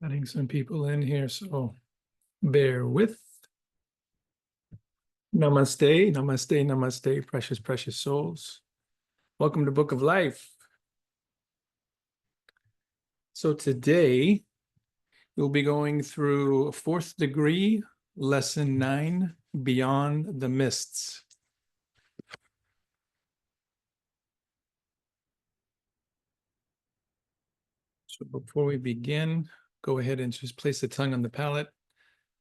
Letting some people in here, so bear with. Namaste, namaste, namaste, precious, precious souls. Welcome to Book of Life. So today, we'll be going through fourth degree, lesson 9, Beyond the Mists. So before we begin, go ahead and just place the tongue on the palate.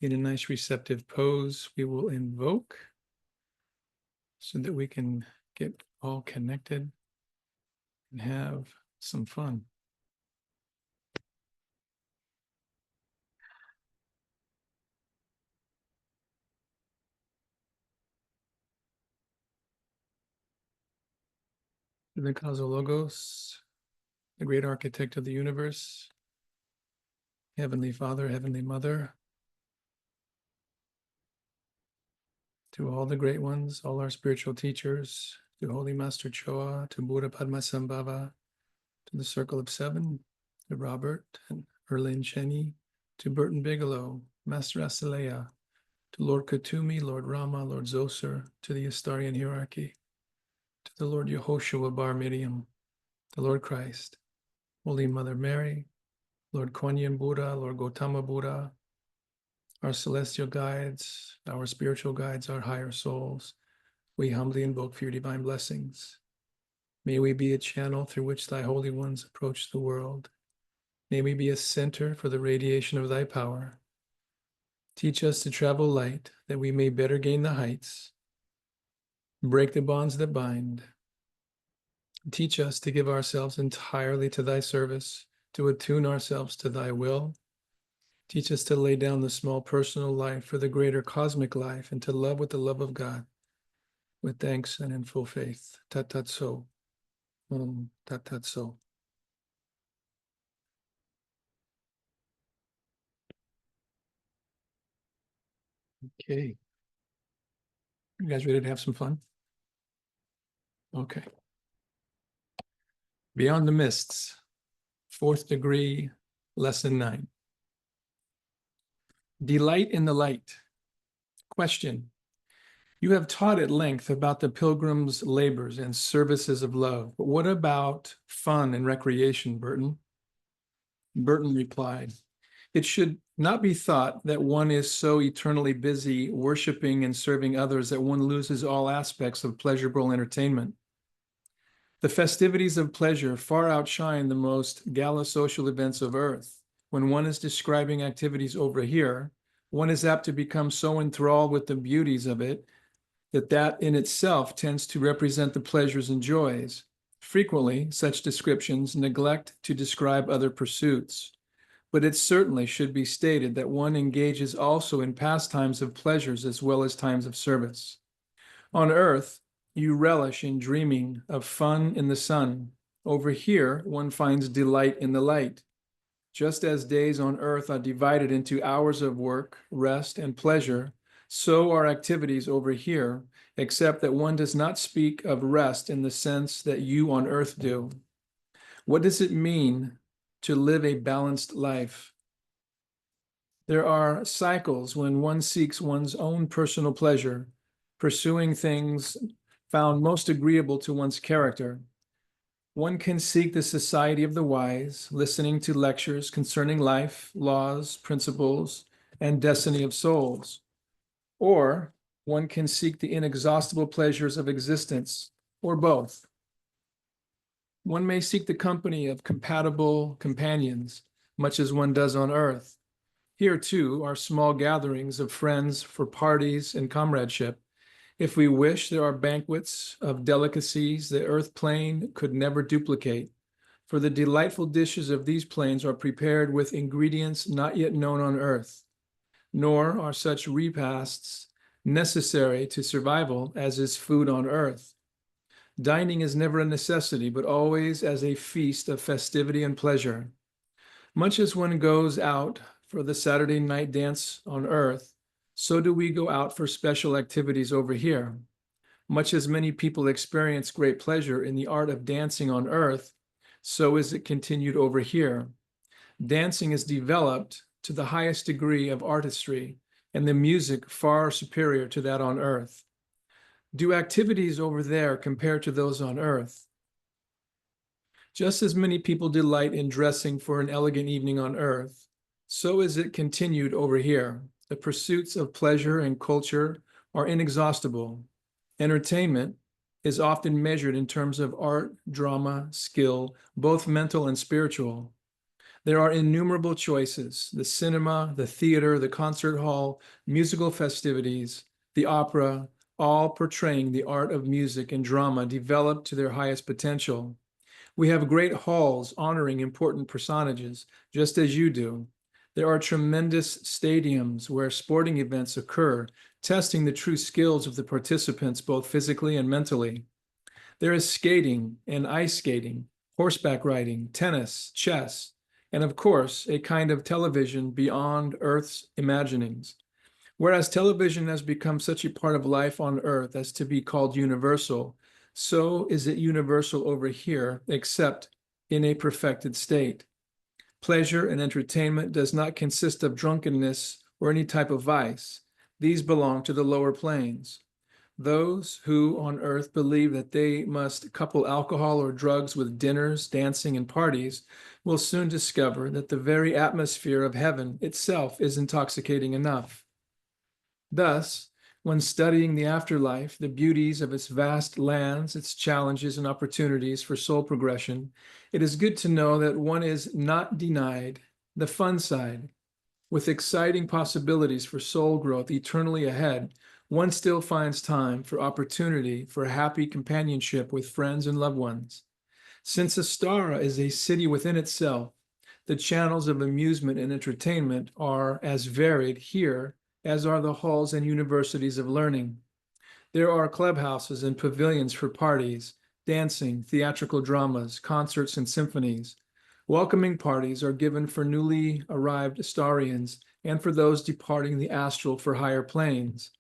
In a nice receptive pose, we will invoke so that we can get all connected and have some fun. The Causal Logos, the great architect of the universe, Heavenly Father, Heavenly Mother, to all the great ones, all our spiritual teachers, to Holy Master Choa, to Buddha Padmasambhava, to the Circle of Seven, to Robert and Erlin Cheney, to Burton Bigelow, Master Asalea, to Lord Katumi, Lord Rama, Lord Zoser, to the Astarian hierarchy, to the Lord Yehoshua Bar Miriam, the Lord Christ, Holy Mother Mary, Lord Kuan Yin Buddha, Lord Gautama Buddha, our celestial guides, our spiritual guides, our higher souls, we humbly invoke for your divine blessings. May we be a channel through which thy holy ones approach the world. May we be a center for the radiation of thy power. Teach us to travel light, that we may better gain the heights, break the bonds that bind. Teach us to give ourselves entirely to thy service, to attune ourselves to thy will. Teach us to lay down the small personal life for the greater cosmic life, and to love with the love of God, with thanks and in full faith. Tat tat so. Tat tat so. Okay. You guys ready to have some fun? Okay. Beyond the Mists, fourth degree, lesson 9. Delight in the light. Question. You have taught at length about the pilgrim's labors and services of love, but what about fun and recreation, Burton? Burton replied, it should not be thought that one is so eternally busy worshiping and serving others that one loses all aspects of pleasurable entertainment. The festivities of pleasure far outshine the most gala social events of earth. When one is describing activities over here, one is apt to become so enthralled with the beauties of it that in itself tends to represent the pleasures and joys. Frequently, such descriptions neglect to describe other pursuits, but it certainly should be stated that one engages also in pastimes of pleasures as well as times of service. On earth, you relish in dreaming of fun in the sun. Over here, one finds delight in the light. Just as days on earth are divided into hours of work, rest, and pleasure, so are activities over here, except that one does not speak of rest in the sense that you on earth do. What does it mean to live a balanced life? There are cycles when one seeks one's own personal pleasure, pursuing things found most agreeable to one's character. One can seek the society of the wise, listening to lectures concerning life, laws, principles, and destiny of souls. Or one can seek the inexhaustible pleasures of existence, or both. One may seek the company of compatible companions, much as one does on earth. Here, too, are small gatherings of friends for parties and comradeship. If we wish, there are banquets of delicacies the earth plane could never duplicate, for the delightful dishes of these plains are prepared with ingredients not yet known on earth, nor are such repasts necessary to survival as is food on earth. Dining is never a necessity, but always as a feast of festivity and pleasure. Much as one goes out for the Saturday night dance on earth, so do we go out for special activities over here. Much as many people experience great pleasure in the art of dancing on earth, so is it continued over here. Dancing is developed to the highest degree of artistry, and the music far superior to that on earth. Do activities over there compare to those on earth? Just as many people delight in dressing for an elegant evening on earth, so is it continued over here. The pursuits of pleasure and culture are inexhaustible. Entertainment is often measured in terms of art, drama, skill, both mental and spiritual. There are innumerable choices: the cinema, the theater, the concert hall, musical festivities, the opera, all portraying the art of music and drama developed to their highest potential. We have great halls honoring important personages, just as you do. There are tremendous stadiums where sporting events occur, testing the true skills of the participants, both physically and mentally. There is skating and ice skating, horseback riding, tennis, chess, and of course, a kind of television beyond Earth's imaginings. Whereas television has become such a part of life on Earth as to be called universal, so is it universal over here, except in a perfected state. Pleasure and entertainment does not consist of drunkenness or any type of vice. These belong to the lower planes. Those who on earth believe that they must couple alcohol or drugs with dinners, dancing, and parties will soon discover that the very atmosphere of heaven itself is intoxicating enough. Thus, when studying the afterlife, the beauties of its vast lands, its challenges and opportunities for soul progression, it is good to know that one is not denied the fun side. With exciting possibilities for soul growth eternally ahead, one still finds time for opportunity for happy companionship with friends and loved ones. Since Astara is a city within itself, the channels of amusement and entertainment are as varied here as are the halls and universities of learning. There are clubhouses and pavilions for parties, dancing, theatrical dramas, concerts, and symphonies. Welcoming parties are given for newly arrived Astarians and for those departing the astral for higher planes.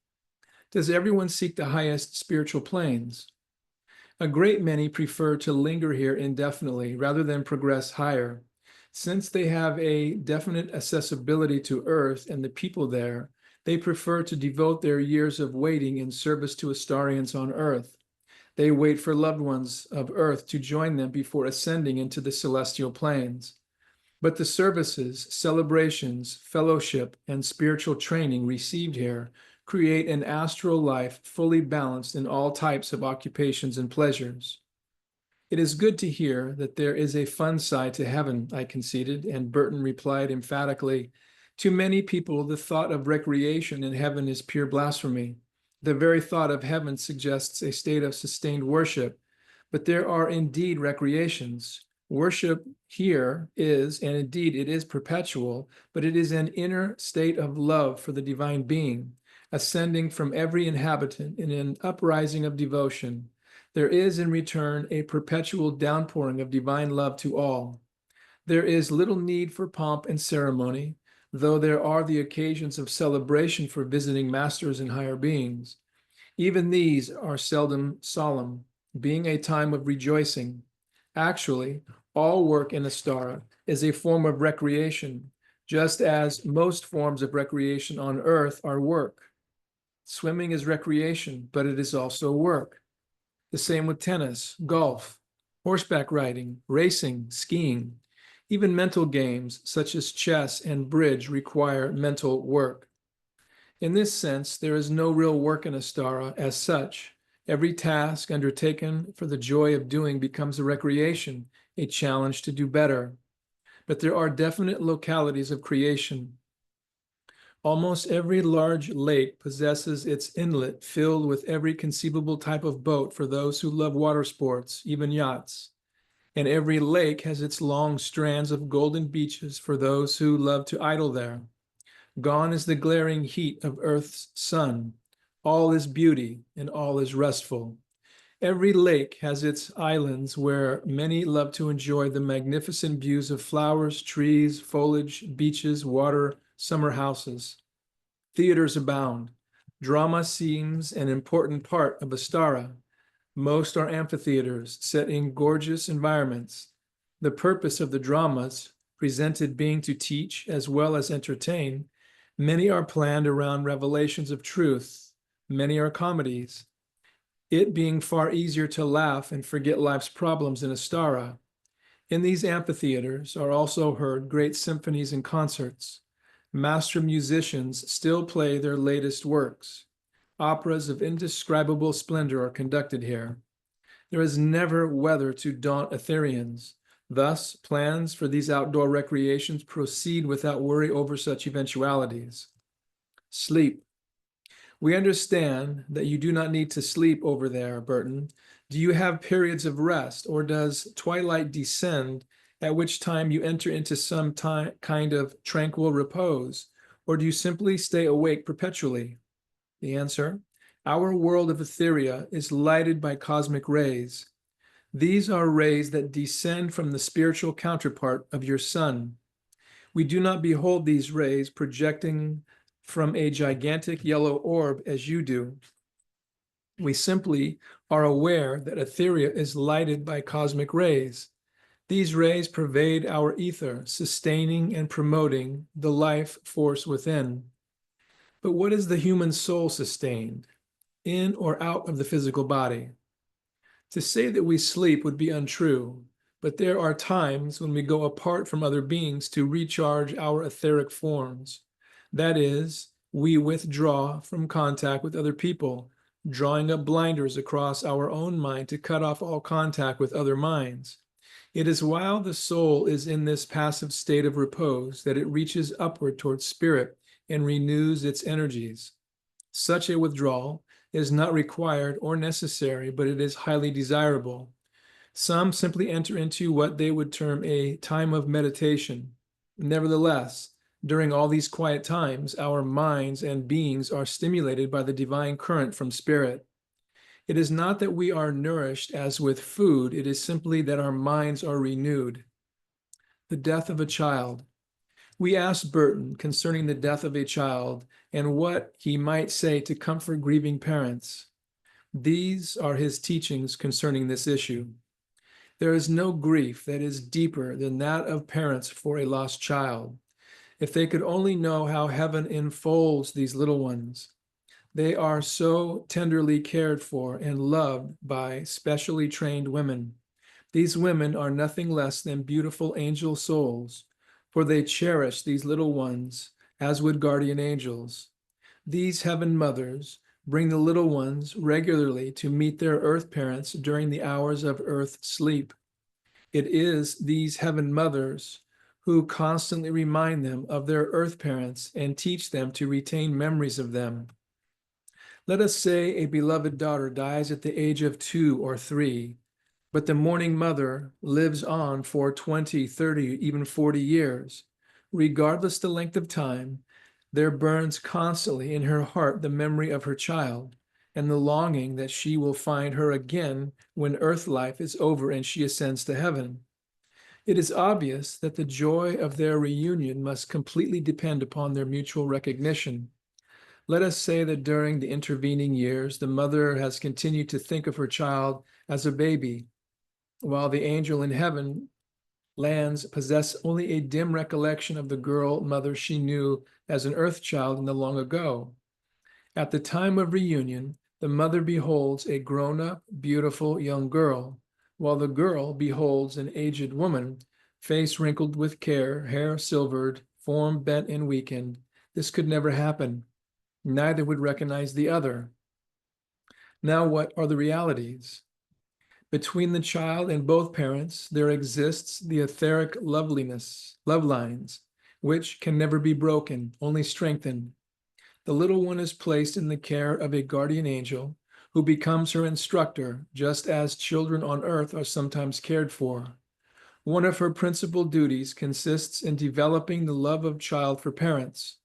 Does everyone seek the highest spiritual planes? A great many prefer to linger here indefinitely rather than progress higher. Since they have a definite accessibility to Earth and the people there, they prefer to devote their years of waiting in service to Astarians on Earth. They wait for loved ones of Earth to join them before ascending into the celestial planes. But the services, celebrations, fellowship, and spiritual training received here create an astral life fully balanced in all types of occupations and pleasures. It is good to hear that there is a fun side to heaven, I conceded, and Burton replied emphatically, to many people, the thought of recreation in heaven is pure blasphemy. The very thought of heaven suggests a state of sustained worship, but there are indeed recreations. Worship here is, and indeed it is perpetual, but it is an inner state of love for the divine being, ascending from every inhabitant in an uprising of devotion. There is in return a perpetual downpouring of divine love to all. There is little need for pomp and ceremony, though there are the occasions of celebration for visiting masters and higher beings. Even these are seldom solemn, being a time of rejoicing. Actually, all work in Astara is a form of recreation, just as most forms of recreation on Earth are work. Swimming is recreation, but it is also work. The same with tennis, golf, horseback riding, racing, skiing. Even mental games such as chess and bridge require mental work. In this sense, there is no real work in Astara as such. Every task undertaken for the joy of doing becomes a recreation, a challenge to do better. But there are definite localities of creation. Almost every large lake possesses its inlet filled with every conceivable type of boat for those who love water sports, even yachts. And every lake has its long strands of golden beaches for those who love to idle there. Gone is the glaring heat of Earth's sun. All is beauty and all is restful. Every lake has its islands where many love to enjoy the magnificent views of flowers, trees, foliage, beaches, water, summer houses. Theaters abound. Drama seems an important part of Astara. Most are amphitheaters set in gorgeous environments. The purpose of the dramas presented being to teach as well as entertain, many are planned around revelations of truth. Many are comedies, it being far easier to laugh and forget life's problems in Astara. In these amphitheaters are also heard great symphonies and concerts. Master musicians still play their latest works. Operas of indescribable splendor are conducted here. There is never weather to daunt Aetherians. Thus, plans for these outdoor recreations proceed without worry over such eventualities. Sleep. We understand that you do not need to sleep over there, Burton. Do you have periods of rest, or does twilight descend, at which time you enter into some kind of tranquil repose, or do you simply stay awake perpetually? The answer, our world of Etheria is lighted by cosmic rays. These are rays that descend from the spiritual counterpart of your sun. We do not behold these rays projecting from a gigantic yellow orb as you do. We simply are aware that Etheria is lighted by cosmic rays. These rays pervade our ether, sustaining and promoting the life force within. But what is the human soul sustained, in or out of the physical body? To say that we sleep would be untrue, but there are times when we go apart from other beings to recharge our etheric forms. That is, we withdraw from contact with other people, drawing up blinders across our own mind to cut off all contact with other minds. It is while the soul is in this passive state of repose that it reaches upward towards spirit and renews its energies. Such a withdrawal is not required or necessary, but it is highly desirable. Some simply enter into what they would term a time of meditation. Nevertheless, during all these quiet times, our minds and beings are stimulated by the divine current from spirit. It is not that we are nourished as with food, it is simply that our minds are renewed. The death of a child. We asked Burton concerning the death of a child and what he might say to comfort grieving parents. These are his teachings concerning this issue. There is no grief that is deeper than that of parents for a lost child. If they could only know how heaven enfolds these little ones. They are so tenderly cared for and loved by specially trained women. These women are nothing less than beautiful angel souls, for they cherish these little ones as would guardian angels. These heaven mothers bring the little ones regularly to meet their earth parents during the hours of earth sleep. It is these heaven mothers who constantly remind them of their earth parents and teach them to retain memories of them. Let us say a beloved daughter dies at the age of 2 or 3, but the mourning mother lives on for 20, 30, even 40 years. Regardless the length of time, there burns constantly in her heart the memory of her child and the longing that she will find her again when earth life is over and she ascends to heaven. It is obvious that the joy of their reunion must completely depend upon their mutual recognition. Let us say that during the intervening years, the mother has continued to think of her child as a baby, while the angel in heaven lands possess only a dim recollection of the girl mother she knew as an earth child in the long ago. At the time of reunion, the mother beholds a grown-up, beautiful young girl, while the girl beholds an aged woman, face wrinkled with care, hair silvered, form bent and weakened. This could never happen. Neither would recognize the other. Now, what are the realities? Between the child and both parents, there exists the etheric love lines, which can never be broken, only strengthened. The little one is placed in the care of a guardian angel who becomes her instructor, just as children on earth are sometimes cared for. One of her principal duties consists in developing the love of child for parents.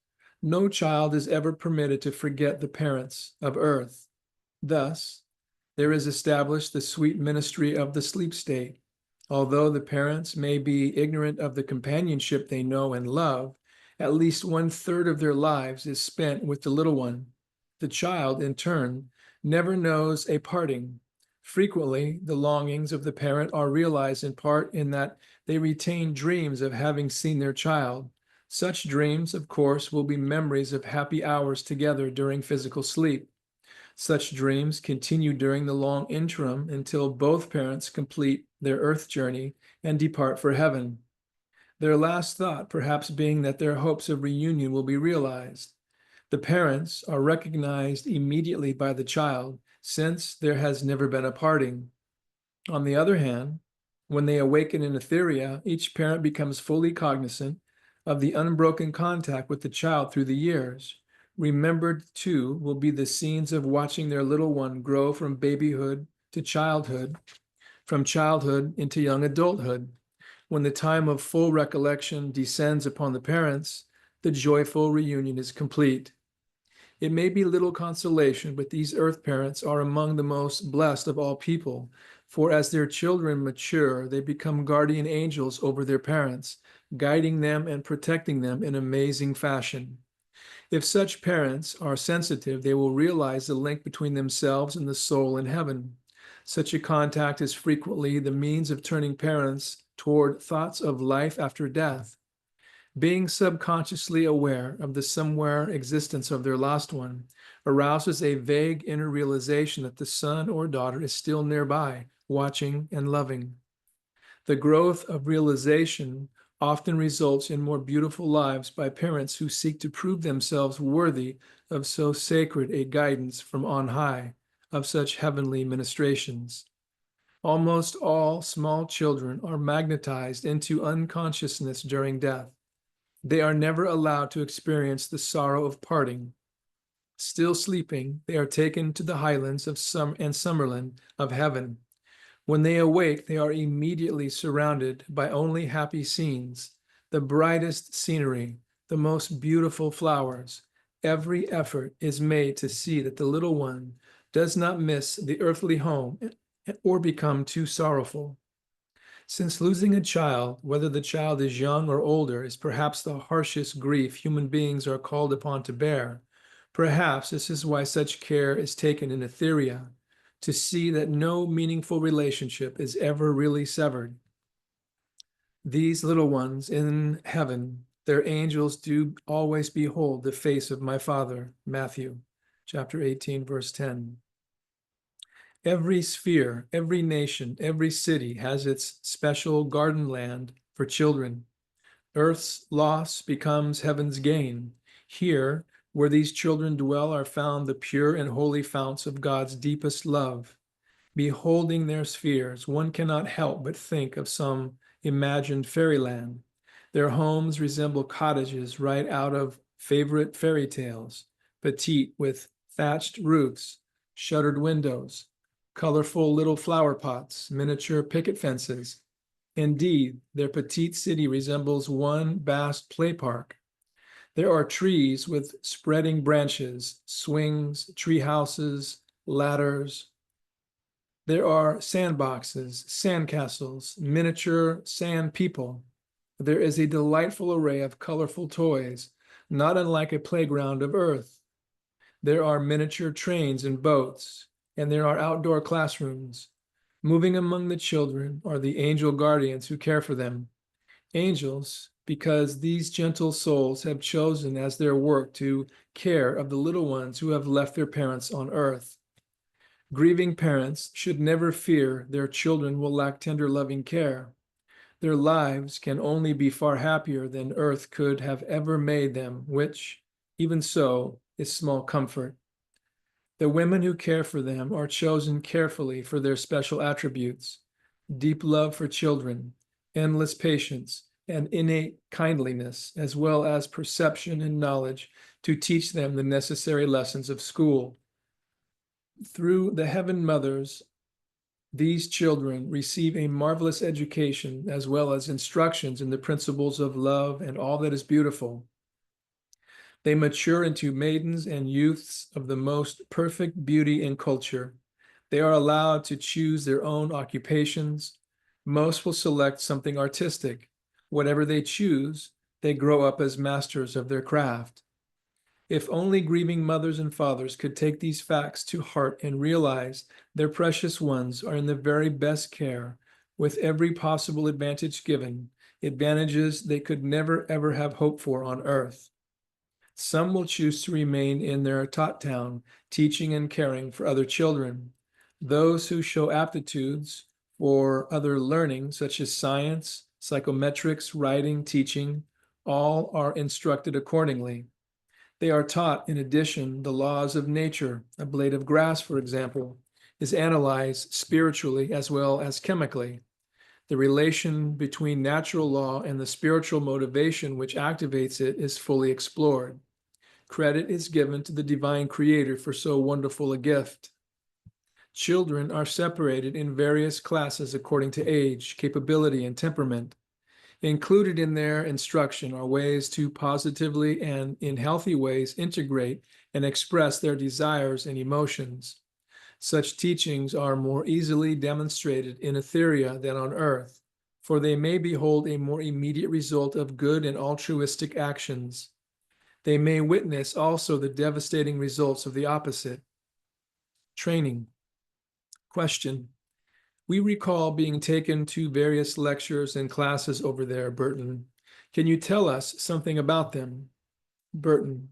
No child is ever permitted to forget the parents of earth. Thus, there is established the sweet ministry of the sleep state. Although the parents may be ignorant of the companionship they know and love, at least 1/3 of their lives is spent with the little one. The child, in turn, never knows a parting, Frequently, the longings of the parent are realized in part in that they retain dreams of having seen their child. Such dreams, of course, will be memories of happy hours together during physical sleep. Such dreams continue during the long interim until both parents complete their earth journey and depart for heaven. Their last thought perhaps being that their hopes of reunion will be realized. The parents are recognized immediately by the child, since there has never been a parting. On the other hand, when they awaken in Etheria, each parent becomes fully cognizant of the unbroken contact with the child through the years. Remembered, too, will be the scenes of watching their little one grow from babyhood to childhood, from childhood into young adulthood. When the time of full recollection descends upon the parents, the joyful reunion is complete. It may be little consolation, but these earth parents are among the most blessed of all people, for as their children mature, they become guardian angels over their parents, guiding them and protecting them in amazing fashion. If such parents are sensitive, they will realize the link between themselves and the soul in heaven. Such a contact is frequently the means of turning parents toward thoughts of life after death. Being subconsciously aware of the somewhere existence of their lost one arouses a vague inner realization that the son or daughter is still nearby, watching and loving. The growth of realization often results in more beautiful lives by parents who seek to prove themselves worthy of so sacred a guidance from on high, of such heavenly ministrations. Almost all small children are magnetized into unconsciousness during death. They are never allowed to experience the sorrow of parting. Still sleeping, they are taken to the highlands of Summerland of heaven. When they awake, they are immediately surrounded by only happy scenes, the brightest scenery, the most beautiful flowers. Every effort is made to see that the little one does not miss the earthly home or become too sorrowful. Since losing a child, whether the child is young or older, is perhaps the harshest grief human beings are called upon to bear, perhaps this is why such care is taken in Etheria, to see that no meaningful relationship is ever really severed. These little ones in heaven, their angels do always behold the face of my Father. Matthew chapter 18, verse 10. Every sphere, every nation, every city has its special garden land for children. Earth's loss becomes heaven's gain. Here, where these children dwell, are found the pure and holy founts of God's deepest love. Beholding their spheres, one cannot help but think of some imagined fairyland. Their homes resemble cottages right out of favorite fairy tales, petite with thatched roofs, shuttered windows, colorful little flower pots, miniature picket fences. Indeed, their petite city resembles one vast play park. There are trees with spreading branches, swings, tree houses, ladders. There are sandboxes, sandcastles, miniature sand people. There is a delightful array of colorful toys, not unlike a playground of earth. There are miniature trains and boats, and there are outdoor classrooms. Moving among the children are the angel guardians who care for them. Angels, because these gentle souls have chosen as their work to care of the little ones who have left their parents on earth. Grieving parents should never fear their children will lack tender, loving care. Their lives can only be far happier than earth could have ever made them, which, even so, is small comfort. The women who care for them are chosen carefully for their special attributes: deep love for children, endless patience, and innate kindliness, as well as perception and knowledge to teach them the necessary lessons of school. Through the Heaven Mothers, these children receive a marvelous education as well as instructions in the principles of love and all that is beautiful. They mature into maidens and youths of the most perfect beauty and culture. They are allowed to choose their own occupations. Most will select something artistic. Whatever they choose, they grow up as masters of their craft. If only grieving mothers and fathers could take these facts to heart and realize their precious ones are in the very best care, with every possible advantage given, advantages they could never ever have hoped for on earth. Some will choose to remain in their tot town, teaching and caring for other children. Those who show aptitudes for other learning, such as science, psychometrics, writing, teaching, all are instructed accordingly. They are taught, in addition, the laws of nature. A blade of grass, for example, is analyzed spiritually as well as chemically. The relation between natural law and the spiritual motivation which activates it is fully explored. Credit is given to the divine creator for so wonderful a gift. Children are separated in various classes according to age, capability, and temperament. Included in their instruction are ways to positively and in healthy ways integrate and express their desires and emotions. Such teachings are more easily demonstrated in Etheria than on earth, for they may behold a more immediate result of good and altruistic actions. They may witness also the devastating results of the opposite. Training. Question. We recall being taken to various lectures and classes over there, Burton. Can you tell us something about them? Burton.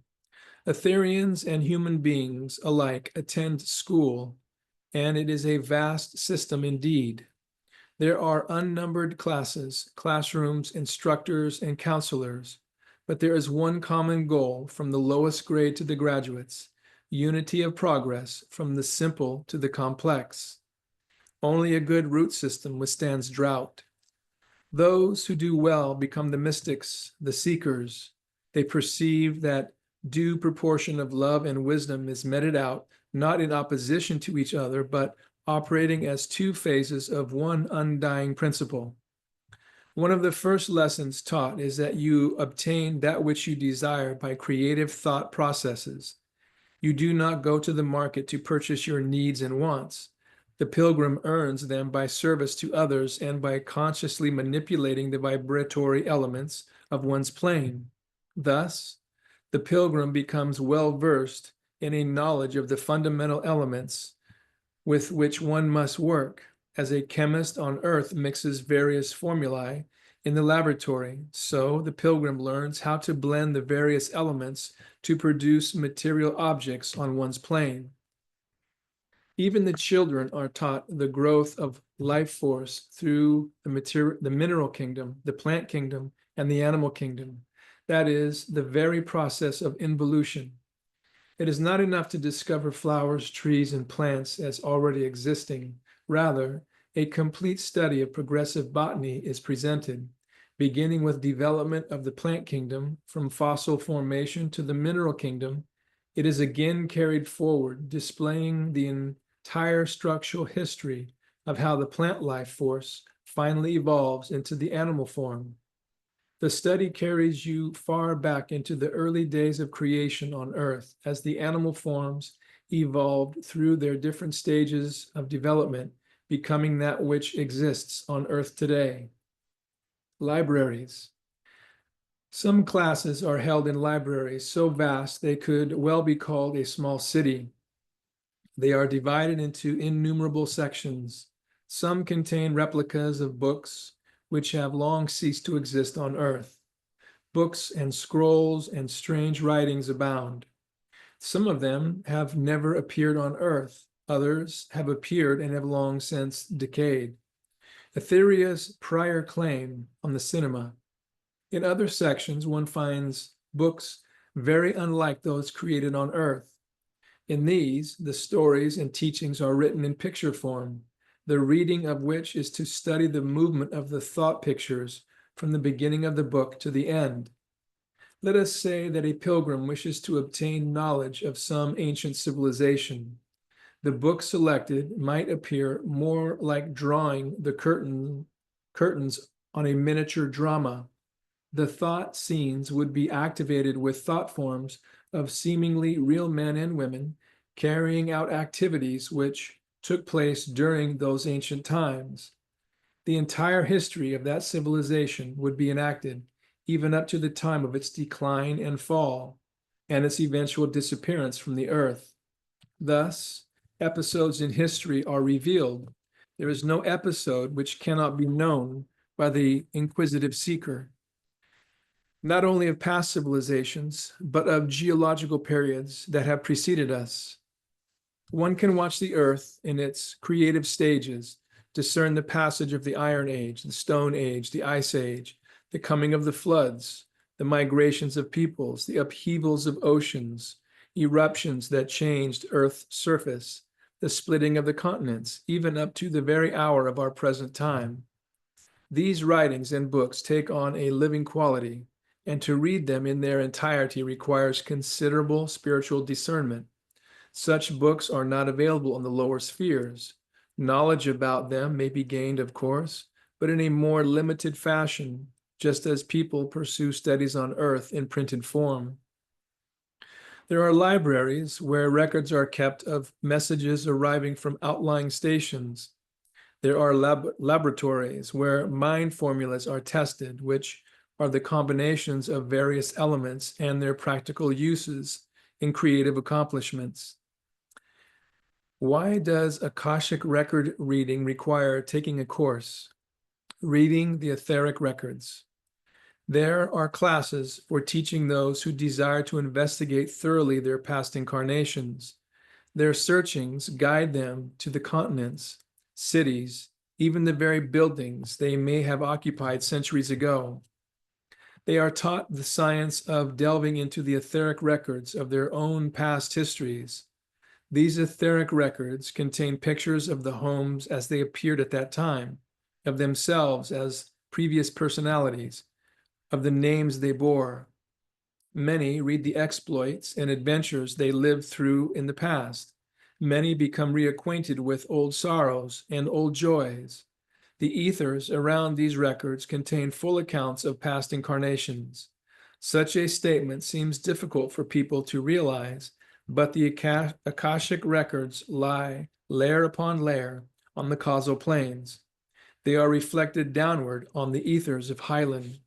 Etherians and human beings alike attend school, and it is a vast system indeed. There are unnumbered classes, classrooms, instructors, and counselors, but there is one common goal from the lowest grade to the graduates, unity of progress from the simple to the complex. Only a good root system withstands drought. Those who do well become the mystics, the seekers. They perceive that due proportion of love and wisdom is meted out, not in opposition to each other, but operating as two phases of one undying principle. One of the first lessons taught is that you obtain that which you desire by creative thought processes. You do not go to the market to purchase your needs and wants. The pilgrim earns them by service to others and by consciously manipulating the vibratory elements of one's plane. Thus, the pilgrim becomes well versed in a knowledge of the fundamental elements with which one must work, as a chemist on earth mixes various formulae in the laboratory. So the pilgrim learns how to blend the various elements to produce material objects on one's plane. Even the children are taught the growth of life force through the mineral kingdom, the plant kingdom, and the animal kingdom. That is, the very process of involution. It is not enough to discover flowers, trees, and plants as already existing. Rather, a complete study of progressive botany is presented, beginning with development of the plant kingdom from fossil formation to the mineral kingdom. It is again carried forward, displaying the entire structural history of how the plant life force finally evolves into the animal form. The study carries you far back into the early days of creation on Earth as the animal forms evolved through their different stages of development, becoming that which exists on Earth today. Libraries. Some classes are held in libraries so vast they could well be called a small city. They are divided into innumerable sections. Some contain replicas of books which have long ceased to exist on earth. Books and scrolls and strange writings abound. Some of them have never appeared on earth. Others have appeared and have long since decayed. Etheria's prior claim on the cinema. In other sections, one finds books very unlike those created on earth. In these, the stories and teachings are written in picture form, the reading of which is to study the movement of the thought pictures from the beginning of the book to the end. Let us say that a pilgrim wishes to obtain knowledge of some ancient civilization. The book selected might appear more like drawing the curtains on a miniature drama. The thought scenes would be activated with thought forms of seemingly real men and women carrying out activities which took place during those ancient times. The entire history of that civilization would be enacted, even up to the time of its decline and fall. and its eventual disappearance from the earth. Thus, episodes in history are revealed. There is no episode which cannot be known by the inquisitive seeker, not only of past civilizations, but of geological periods that have preceded us. One can watch the earth in its creative stages, discern the passage of the Iron Age, the Stone Age, the Ice Age, the coming of the floods, the migrations of peoples, the upheavals of oceans, eruptions that changed Earth's surface, the splitting of the continents, even up to the very hour of our present time. These writings and books take on a living quality, and to read them in their entirety requires considerable spiritual discernment. Such books are not available in the lower spheres. Knowledge about them may be gained, of course, but in a more limited fashion, just as people pursue studies on Earth in printed form. There are libraries where records are kept of messages arriving from outlying stations. There are laboratories where mind formulas are tested, which are the combinations of various elements and their practical uses in creative accomplishments. Why does Akashic record reading require taking a course? Reading the etheric records. There are classes for teaching those who desire to investigate thoroughly their past incarnations. Their searchings guide them to the continents, cities, even the very buildings they may have occupied centuries ago. They are taught the science of delving into the etheric records of their own past histories. These etheric records contain pictures of the homes as they appeared at that time, of themselves as previous personalities, of the names they bore. Many read the exploits and adventures they lived through in the past. Many become reacquainted with old sorrows and old joys. The ethers around these records contain full accounts of past incarnations. Such a statement seems difficult for people to realize, but the Akashic records lie layer upon layer on the causal planes. They are reflected downward on the ethers of Hylan.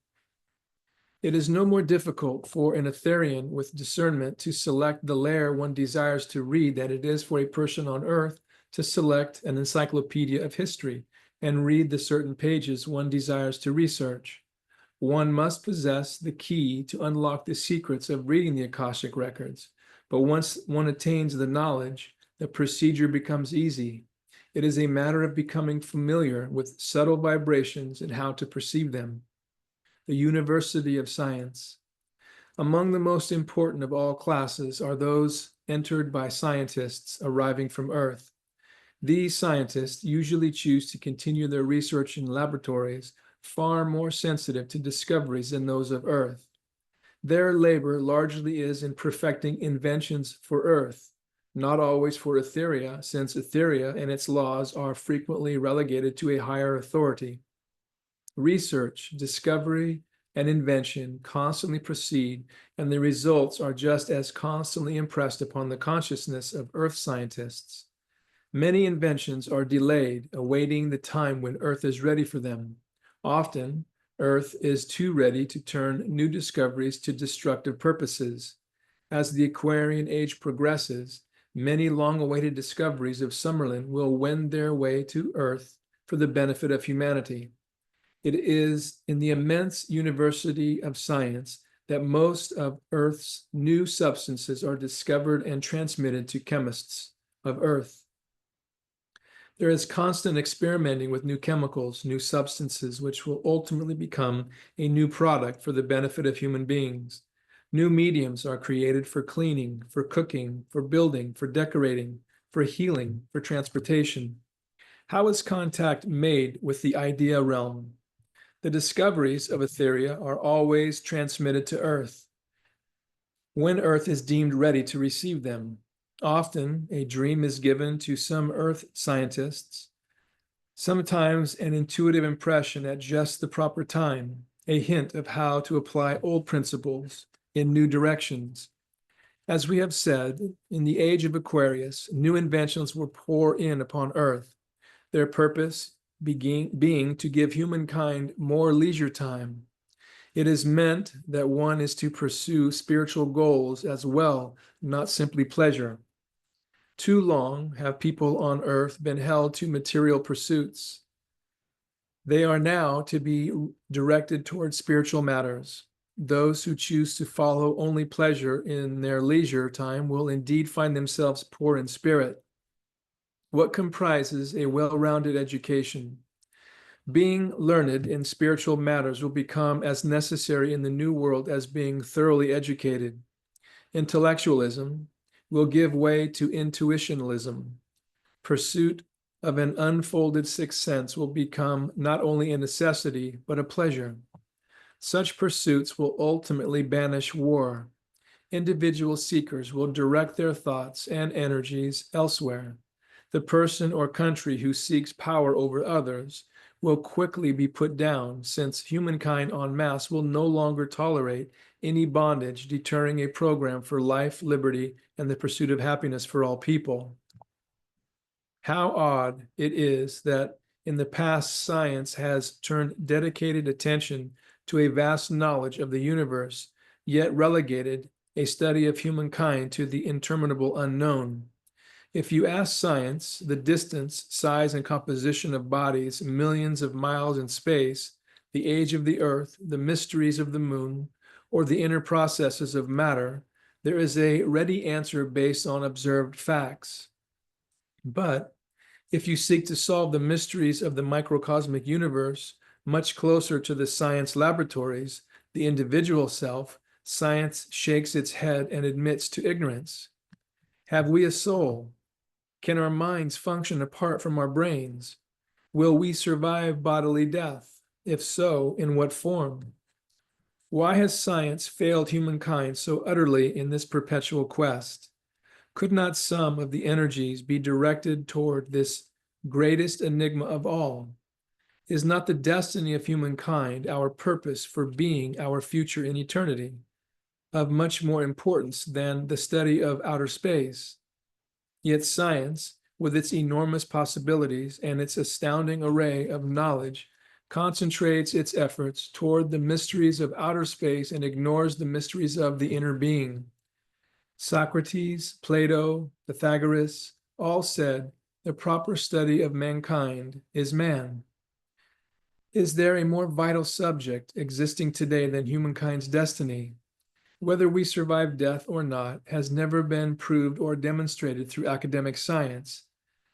It is no more difficult for an Etherian with discernment to select the layer one desires to read than it is for a person on Earth to select an encyclopedia of history and read the certain pages one desires to research. One must possess the key to unlock the secrets of reading the Akashic records, but once one attains the knowledge, the procedure becomes easy. It is a matter of becoming familiar with subtle vibrations and how to perceive them. The University of Science. Among the most important of all classes are those entered by scientists arriving from Earth. These scientists usually choose to continue their research in laboratories far more sensitive to discoveries than those of Earth. Their labor largely is in perfecting inventions for Earth, not always for Etheria, since Etheria and its laws are frequently relegated to a higher authority. Research, discovery, and invention constantly proceed, and the results are just as constantly impressed upon the consciousness of Earth scientists. Many inventions are delayed, awaiting the time when Earth is ready for them. Often, Earth is too ready to turn new discoveries to destructive purposes. As the Aquarian Age progresses, many long-awaited discoveries of Summerlin will wend their way to Earth for the benefit of humanity. It is in the immense University of Science that most of Earth's new substances are discovered and transmitted to chemists of Earth. There is constant experimenting with new chemicals, new substances, which will ultimately become a new product for the benefit of human beings. New mediums are created for cleaning, for cooking, for building, for decorating, for healing, for transportation. How is contact made with the idea realm? The discoveries of Etheria are always transmitted to Earth when Earth is deemed ready to receive them. Often, a dream is given to some Earth scientists, sometimes an intuitive impression at just the proper time, a hint of how to apply old principles in new directions. As we have said, in the age of Aquarius, new inventions will pour in upon Earth, their purpose being to give humankind more leisure time. It is meant that one is to pursue spiritual goals as well, not simply pleasure. Too long have people on earth been held to material pursuits. They are now to be directed towards spiritual matters. Those who choose to follow only pleasure in their leisure time will indeed find themselves poor in spirit. What comprises a well-rounded education? Being learned in spiritual matters will become as necessary in the new world as being thoroughly educated. Intellectualism will give way to intuitionalism. Pursuit of an unfolded sixth sense will become not only a necessity, but a pleasure. Such pursuits will ultimately banish war. Individual seekers will direct their thoughts and energies elsewhere. The person or country who seeks power over others will quickly be put down, since humankind en masse will no longer tolerate any bondage deterring a program for life, liberty, and the pursuit of happiness for all people. How odd it is that in the past, science has turned dedicated attention to a vast knowledge of the universe, yet relegated a study of humankind to the interminable unknown. If you ask science the distance, size, and composition of bodies millions of miles in space, the age of the earth, the mysteries of the moon, or the inner processes of matter, there is a ready answer based on observed facts. But if you seek to solve the mysteries of the microcosmic universe much closer to the science laboratories, the individual self, science shakes its head and admits to ignorance. Have we a soul? Can our minds function apart from our brains? Will we survive bodily death? If so, in what form? Why has science failed humankind so utterly in this perpetual quest? Could not some of the energies be directed toward this greatest enigma of all? Is not the destiny of humankind our purpose for being our future in eternity, of much more importance than the study of outer space? Yet science, with its enormous possibilities and its astounding array of knowledge, concentrates its efforts toward the mysteries of outer space and ignores the mysteries of the inner being. Socrates, Plato, Pythagoras all said the proper study of mankind is man. Is there a more vital subject existing today than humankind's destiny? Whether we survive death or not has never been proved or demonstrated through academic science.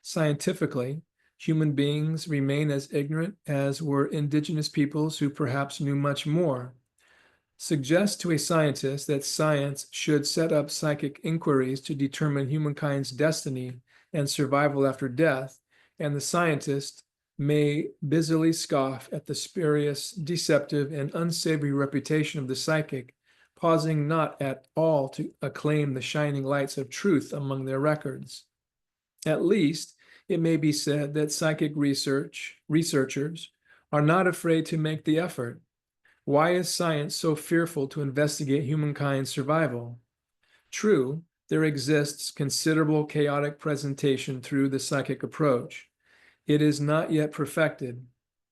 Scientifically, human beings remain as ignorant as were indigenous peoples who perhaps knew much more. Suggest to a scientist that science should set up psychic inquiries to determine humankind's destiny and survival after death, and the scientist may busily scoff at the spurious, deceptive, and unsavory reputation of the psychic, pausing not at all to acclaim the shining lights of truth among their records. At least, it may be said that psychic researchers are not afraid to make the effort. Why is science so fearful to investigate humankind's survival? True, there exists considerable chaotic presentation through the psychic approach. It is not yet perfected.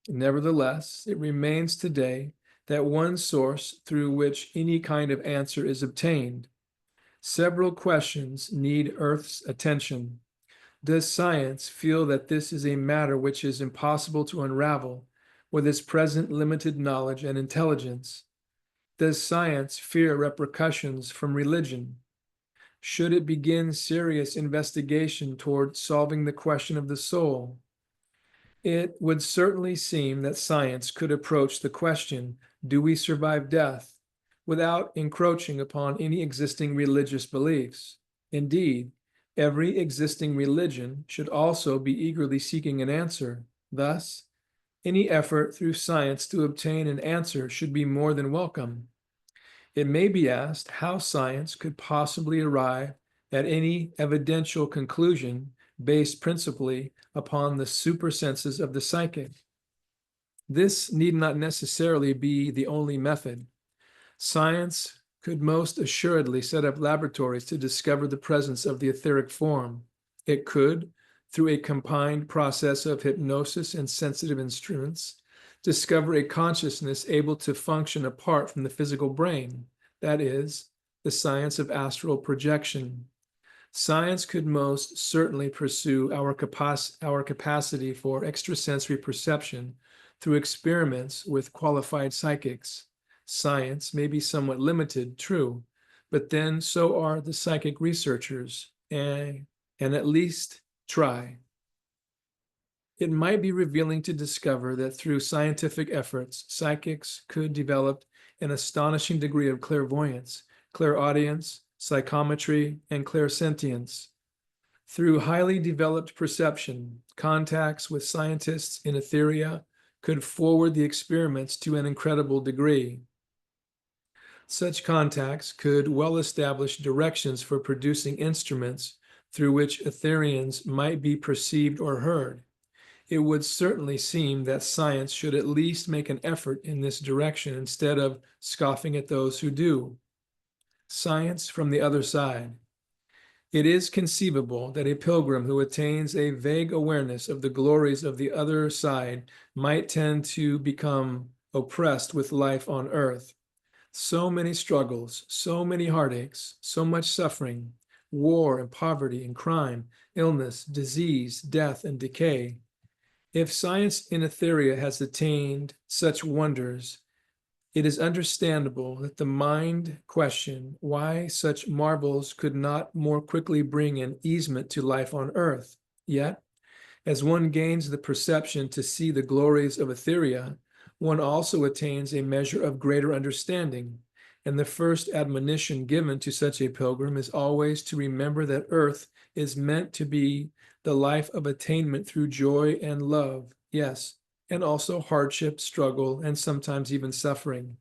Nevertheless, it remains today that one source through which any kind of answer is obtained. Several questions need Earth's attention. Does science feel that this is a matter which is impossible to unravel with its present limited knowledge and intelligence? Does science fear repercussions from religion? Should it begin serious investigation toward solving the question of the soul? It would certainly seem that science could approach the question, do we survive death, without encroaching upon any existing religious beliefs. Indeed, every existing religion should also be eagerly seeking an answer. Thus, any effort through science to obtain an answer should be more than welcome. It may be asked how science could possibly arrive at any evidential conclusion based principally upon the supersenses of the psychic. This need not necessarily be the only method. Science could most assuredly set up laboratories to discover the presence of the etheric form. It could, through a combined process of hypnosis and sensitive instruments, discover a consciousness able to function apart from the physical brain, that is, the science of astral projection. Science could most certainly pursue our capacity for extrasensory perception through experiments with qualified psychics. Science may be somewhat limited, true, but then so are the psychic researchers, and at least try. It might be revealing to discover that through scientific efforts, psychics could develop an astonishing degree of clairvoyance, clairaudience, psychometry, and clairsentience. Through highly developed perception, contacts with scientists in Etheria could forward the experiments to an incredible degree. Such contacts could well establish directions for producing instruments through which Etherians might be perceived or heard. It would certainly seem that science should at least make an effort in this direction instead of scoffing at those who do. Science from the other side. It is conceivable that a pilgrim who attains a vague awareness of the glories of the other side might tend to become oppressed with life on earth. So many struggles, so many heartaches, so much suffering, war and poverty and crime, illness, disease, death, and decay. If science in Etheria has attained such wonders, it is understandable that the mind question why such marvels could not more quickly bring an easement to life on earth. Yet, as one gains the perception to see the glories of Etheria, one also attains a measure of greater understanding, and the first admonition given to such a pilgrim is always to remember that earth is meant to be the life of attainment through joy and love, yes, and also hardship, struggle, and sometimes even suffering.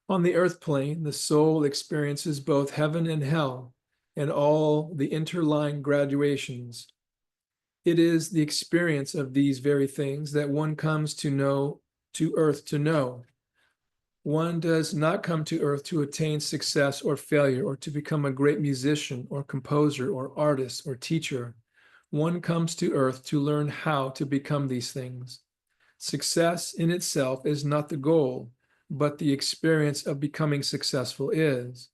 On the earth plane, the soul experiences both heaven and hell and all the interlying graduations. It is the experience of these very things that one comes to earth to know. One does not come to earth to attain success or failure or to become a great musician or composer or artist or teacher. One comes to earth to learn how to become these things. Success in itself is not the goal, but the experience of becoming successful is.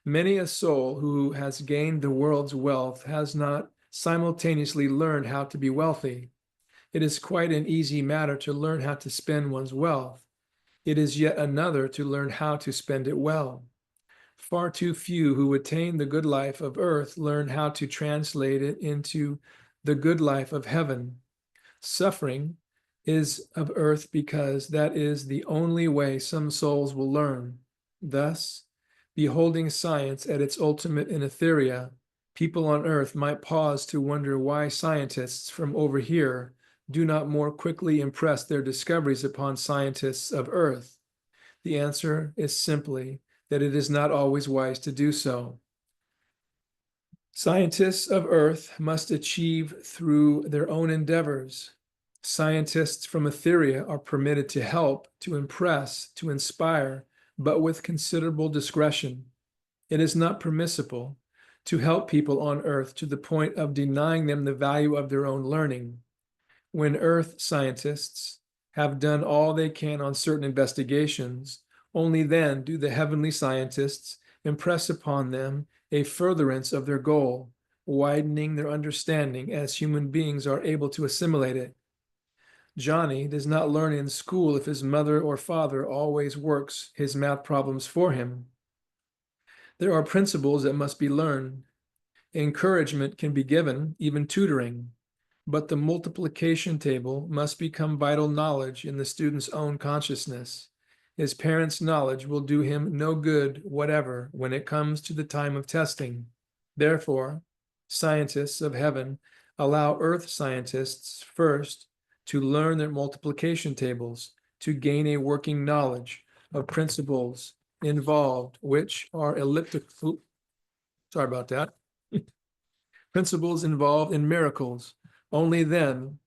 Many a soul who has gained the world's wealth has not simultaneously learned how to be wealthy. It is quite an easy matter to learn how to spend one's wealth. It is yet another to learn how to spend it well. Far too few who attain the good life of earth learn how to translate it into the good life of heaven. Suffering is of earth because that is the only way some souls will learn. Thus, beholding science at its ultimate in Etheria, people on earth might pause to wonder why scientists from over here do not more quickly impress their discoveries upon scientists of earth. The answer is simply that it is not always wise to do so. Scientists of earth must achieve through their own endeavors. Scientists from Etheria are permitted to help, to impress, to inspire, but with considerable discretion. It is not permissible to help people on earth to the point of denying them the value of their own learning. When earth scientists have done all they can on certain investigations, only then do the heavenly scientists impress upon them a furtherance of their goal, widening their understanding as human beings are able to assimilate it. Johnny does not learn in school if his mother or father always works his math problems for him. There are principles that must be learned. Encouragement can be given, even tutoring, but the multiplication table must become vital knowledge in the student's own consciousness. His parents' knowledge will do him no good whatever when it comes to the time of testing. Therefore, scientists of heaven allow earth scientists first to learn their multiplication tables, to gain a working knowledge of principles involved, which are elliptical. Sorry about that. Principles involved in miracles. Only then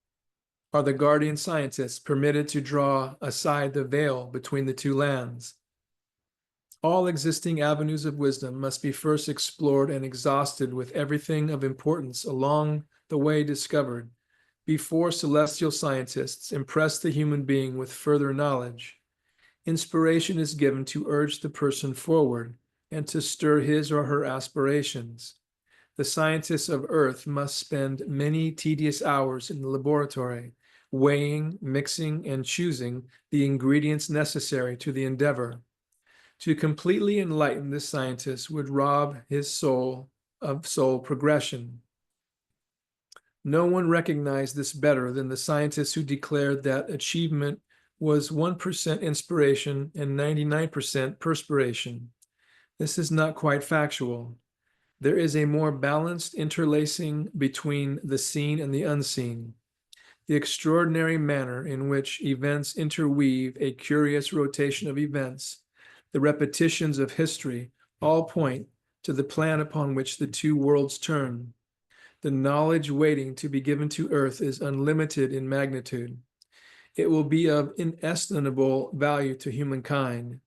are the guardian scientists permitted to draw aside the veil between the two lands. All existing avenues of wisdom must be first explored and exhausted with everything of importance along the way discovered Before celestial scientists impress the human being with further knowledge, inspiration is given to urge the person forward and to stir his or her aspirations. The scientists of Earth must spend many tedious hours in the laboratory, weighing, mixing, and choosing the ingredients necessary to the endeavor. To completely enlighten the scientist would rob his soul of soul progression. No one recognized this better than the scientists who declared that achievement was 1% inspiration and 99% perspiration. This is not quite factual. There is a more balanced interlacing between the seen and the unseen. The extraordinary manner in which events interweave a curious rotation of events, the repetitions of history, all point to the plan upon which the two worlds turn. The knowledge waiting to be given to Earth is unlimited in magnitude. It will be of inestimable value to humankind,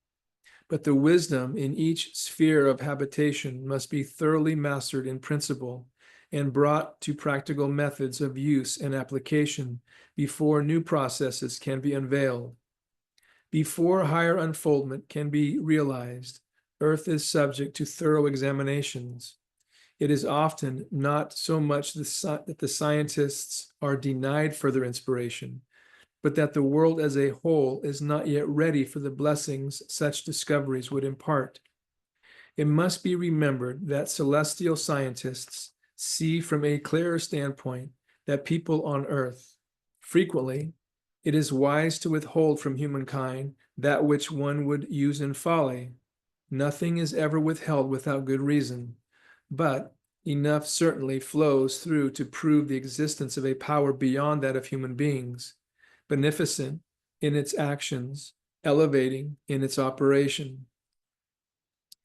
but the wisdom in each sphere of habitation must be thoroughly mastered in principle and brought to practical methods of use and application before new processes can be unveiled. Before higher unfoldment can be realized, Earth is subject to thorough examinations. It is often not so much that the scientists are denied further inspiration, but that the world as a whole is not yet ready for the blessings such discoveries would impart. It must be remembered that celestial scientists see from a clearer standpoint that people on Earth. Frequently, it is wise to withhold from humankind that which one would use in folly. Nothing is ever withheld without good reason, but enough certainly flows through to prove the existence of a power beyond that of human beings, beneficent in its actions, elevating in its operation.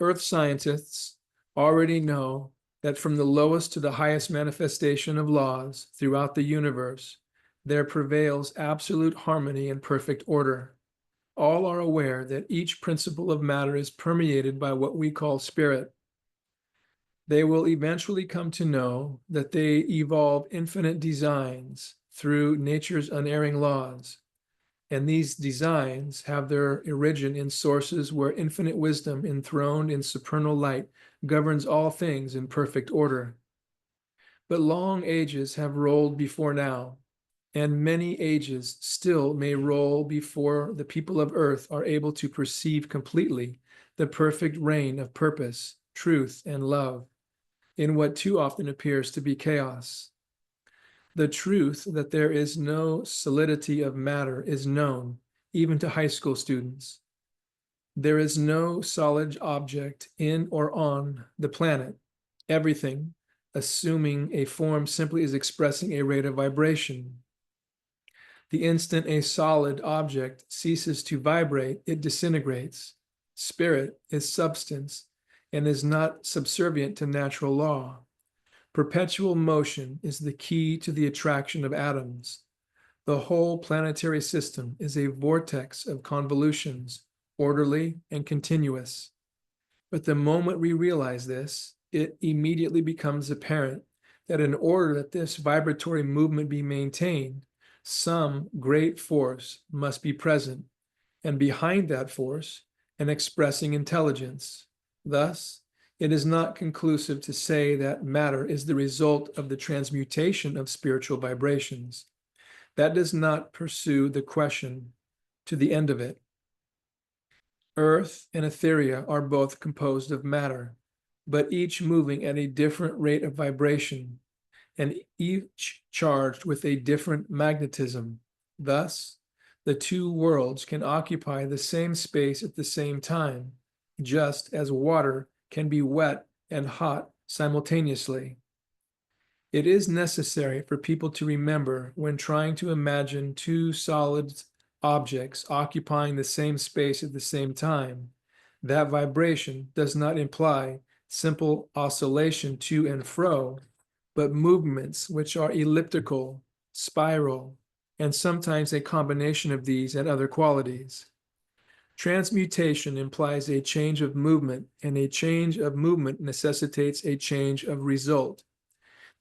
Earth scientists already know that from the lowest to the highest manifestation of laws throughout the universe, there prevails absolute harmony and perfect order. All are aware that each principle of matter is permeated by what we call spirit. They will eventually come to know that they evolve infinite designs through nature's unerring laws, and these designs have their origin in sources where infinite wisdom enthroned in supernal light governs all things in perfect order. But long ages have rolled before now, and many ages still may roll before the people of Earth are able to perceive completely the perfect reign of purpose, truth, and love in what too often appears to be chaos. The truth that there is no solidity of matter is known, even to high school students. There is no solid object in or on the planet. Everything, assuming a form, simply is expressing a rate of vibration. The instant a solid object ceases to vibrate, it disintegrates. Spirit is substance and is not subservient to natural law. Perpetual motion is the key to the attraction of atoms. The whole planetary system is a vortex of convolutions, orderly and continuous. But the moment we realize this, it immediately becomes apparent that in order that this vibratory movement be maintained, some great force must be present, and behind that force, an expressing intelligence. Thus, it is not conclusive to say that matter is the result of the transmutation of spiritual vibrations. That does not pursue the question to the end of it. Earth and Etheria are both composed of matter, but each moving at a different rate of vibration, and each charged with a different magnetism. Thus, the two worlds can occupy the same space at the same time, just as water can be wet and hot simultaneously. It is necessary for people to remember, when trying to imagine two solid objects occupying the same space at the same time, that vibration does not imply simple oscillation to and fro, but movements which are elliptical, spiral, and sometimes a combination of these and other qualities. Transmutation implies a change of movement, and a change of movement necessitates a change of result.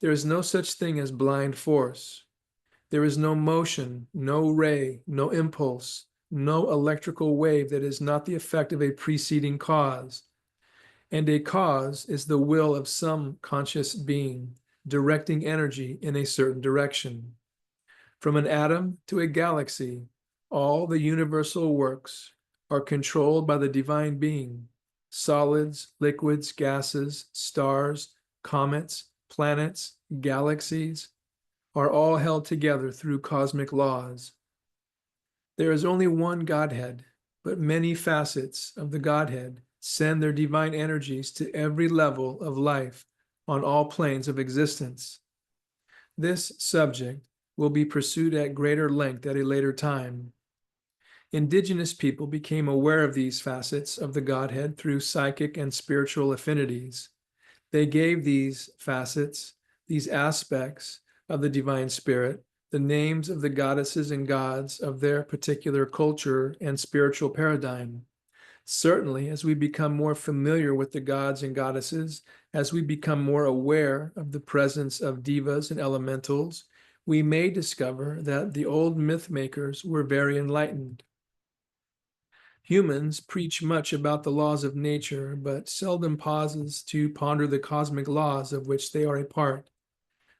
There is no such thing as blind force. There is no motion, no ray, no impulse, no electrical wave that is not the effect of a preceding cause. And a cause is the will of some conscious being, directing energy in a certain direction. From an atom to a galaxy, all the universal works are controlled by the divine being. Solids, liquids, gases, stars, comets, planets, galaxies are all held together through cosmic laws. There is only one Godhead, but many facets of the Godhead send their divine energies to every level of life on all planes of existence. This subject will be pursued at greater length at a later time. Indigenous people became aware of these facets of the Godhead through psychic and spiritual affinities. They gave these facets, these aspects of the divine spirit, the names of the goddesses and gods of their particular culture and spiritual paradigm. Certainly, as we become more familiar with the gods and goddesses, as we become more aware of the presence of devas and elementals, we may discover that the old myth makers were very enlightened. Humans preach much about the laws of nature, but seldom pauses to ponder the cosmic laws of which they are a part.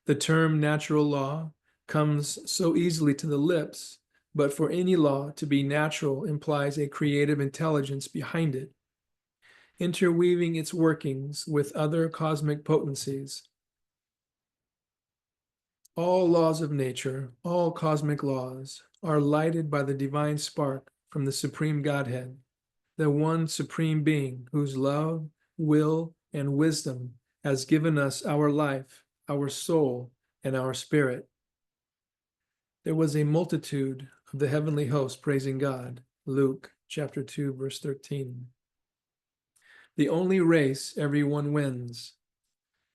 The term natural law comes so easily to the lips, but for any law to be natural implies a creative intelligence behind it, interweaving its workings with other cosmic potencies. All laws of nature, all cosmic laws, are lighted by the divine spark from the Supreme Godhead, the one Supreme Being whose love, will, and wisdom has given us our life, our soul, and our spirit. There was a multitude of the heavenly host praising God. Luke chapter 2, verse 13. The only race everyone wins.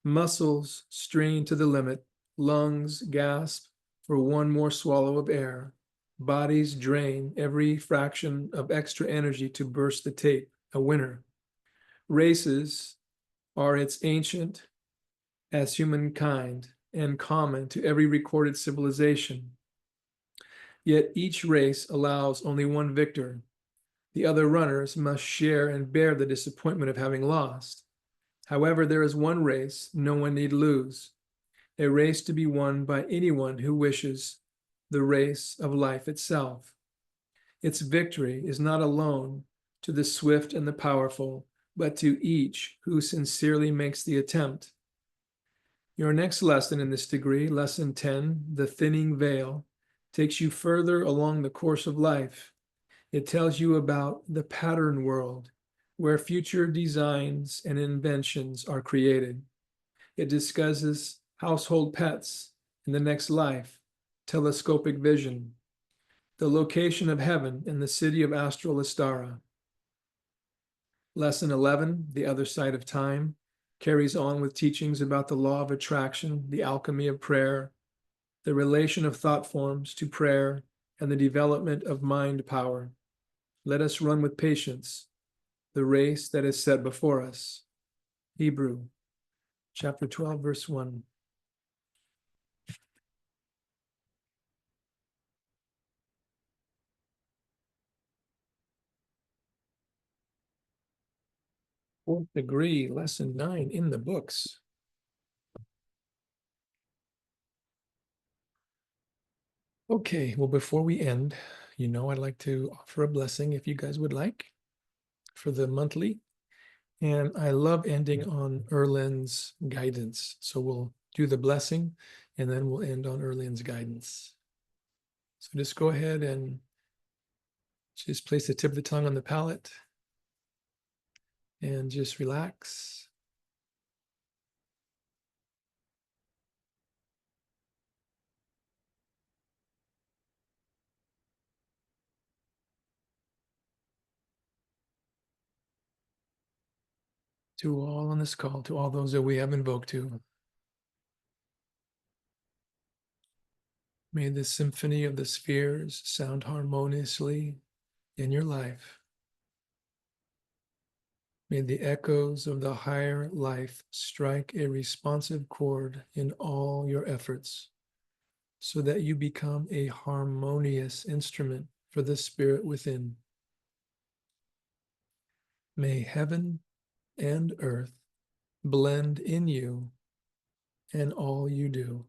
Muscles strain to the limit, lungs gasp for one more swallow of air, bodies drain every fraction of extra energy to burst the tape, a winner. Races are as ancient as humankind and common to every recorded civilization. Yet each race allows only one victor. The other runners must share and bear the disappointment of having lost. However, there is one race no one need lose, a race to be won by anyone who wishes, the race of life itself. Its victory is not alone to the swift and the powerful, but to each who sincerely makes the attempt. Your next lesson in this degree, Lesson 10, The Thinning Veil, takes you further along the course of life. It tells you about the pattern world, where future designs and inventions are created. It discusses household pets in the next life, telescopic vision, the location of heaven in the city of Astral Astara. Lesson 11, The Other Side of Time, carries on with teachings about the law of attraction, the alchemy of prayer, the relation of thought forms to prayer, and the development of mind power. Let us run with patience the race that is set before us. Hebrew, chapter 12, verse 1. Fourth degree, lesson 9 in the books. Okay, well, before we end, I'd like to offer a blessing if you guys would like for the monthly. And I love ending on Erlin's guidance. So we'll do the blessing and then we'll end on Erlin's guidance. So just go ahead and just place the tip of the tongue on the palate and just relax. To all on this call, to all those that we have invoked to, may the symphony of the spheres sound harmoniously in your life. May the echoes of the higher life strike a responsive chord in all your efforts so that you become a harmonious instrument for the spirit within. May heaven and earth blend in you and all you do.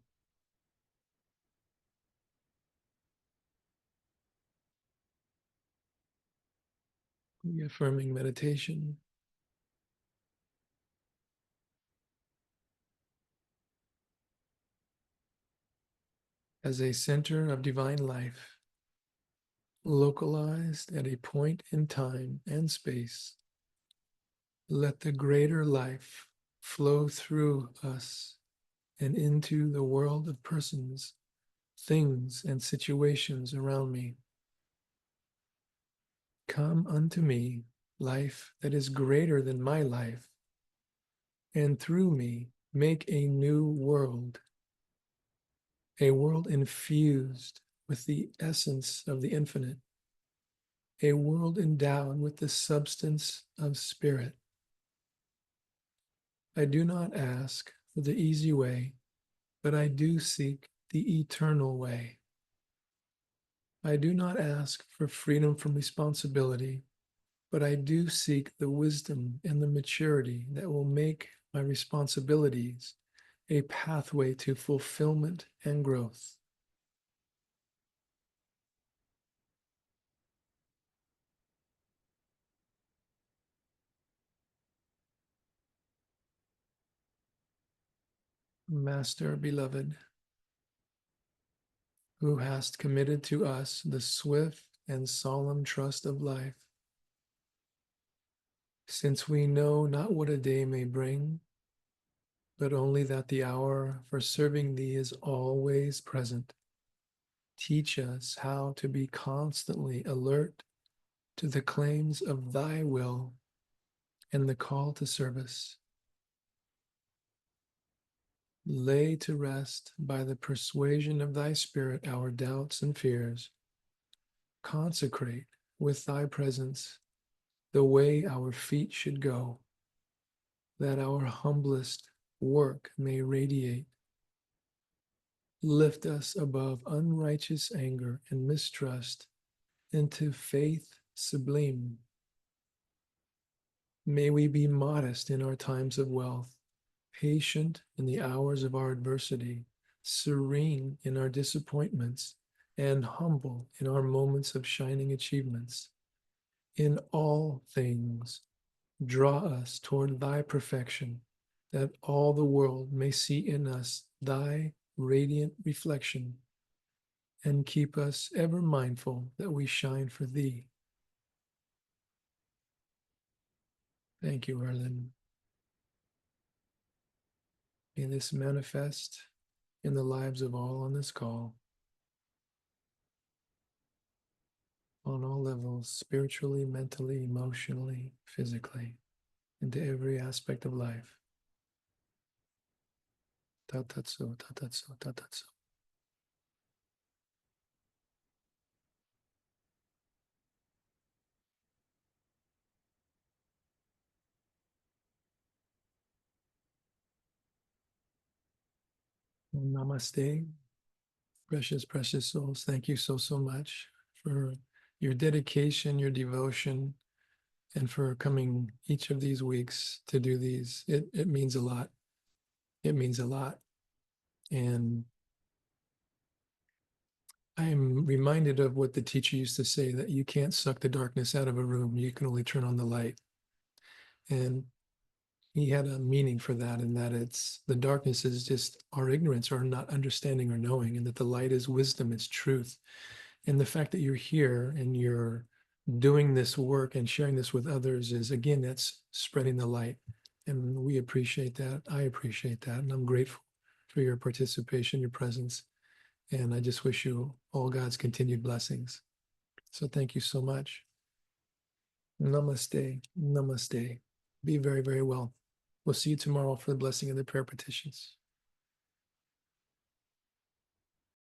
Reaffirming meditation. As a center of divine life, localized at a point in time and space, let the greater life flow through us and into the world of persons, things, and situations around me. Come unto me, life that is greater than my life, and through me make a new world, a world infused with the essence of the infinite, a world endowed with the substance of spirit. I do not ask for the easy way, but I do seek the eternal way. I do not ask for freedom from responsibility, but I do seek the wisdom and the maturity that will make my responsibilities a pathway to fulfillment and growth. Master beloved, who hast committed to us the swift and solemn trust of life, since we know not what a day may bring, but only that the hour for serving thee is always present, teach us how to be constantly alert to the claims of thy will and the call to service. Lay to rest by the persuasion of thy spirit our doubts and fears. Consecrate with thy presence the way our feet should go, that our humblest work may radiate. Lift us above unrighteous anger and mistrust into faith sublime. May we be modest in our times of wealth, patient in the hours of our adversity, serene in our disappointments, and humble in our moments of shining achievements. In all things, draw us toward thy perfection, that all the world may see in us thy radiant reflection, and keep us ever mindful that we shine for thee. Thank you, Erlen. May this manifest in the lives of all on this call, on all levels, spiritually, mentally, emotionally, physically, into every aspect of life. Tatatsu, tatatsu, tatatsu. Namaste. Precious, precious souls, thank you so, so much for your dedication, your devotion, and for coming each of these weeks to do these. It means a lot. It means a lot. And I'm reminded of what the teacher used to say, that you can't suck the darkness out of a room. You can only turn on the light. And he had a meaning for that, and that it's the darkness is just our ignorance or not understanding or knowing, and that the light is wisdom, it's truth. And the fact that you're here and you're doing this work and sharing this with others is, again, that's spreading the light. And we appreciate that. I appreciate that. And I'm grateful for your participation, your presence. And I just wish you all God's continued blessings. So thank you so much. Namaste. Namaste. Be very, very well. We'll see you tomorrow for the blessing of the prayer petitions.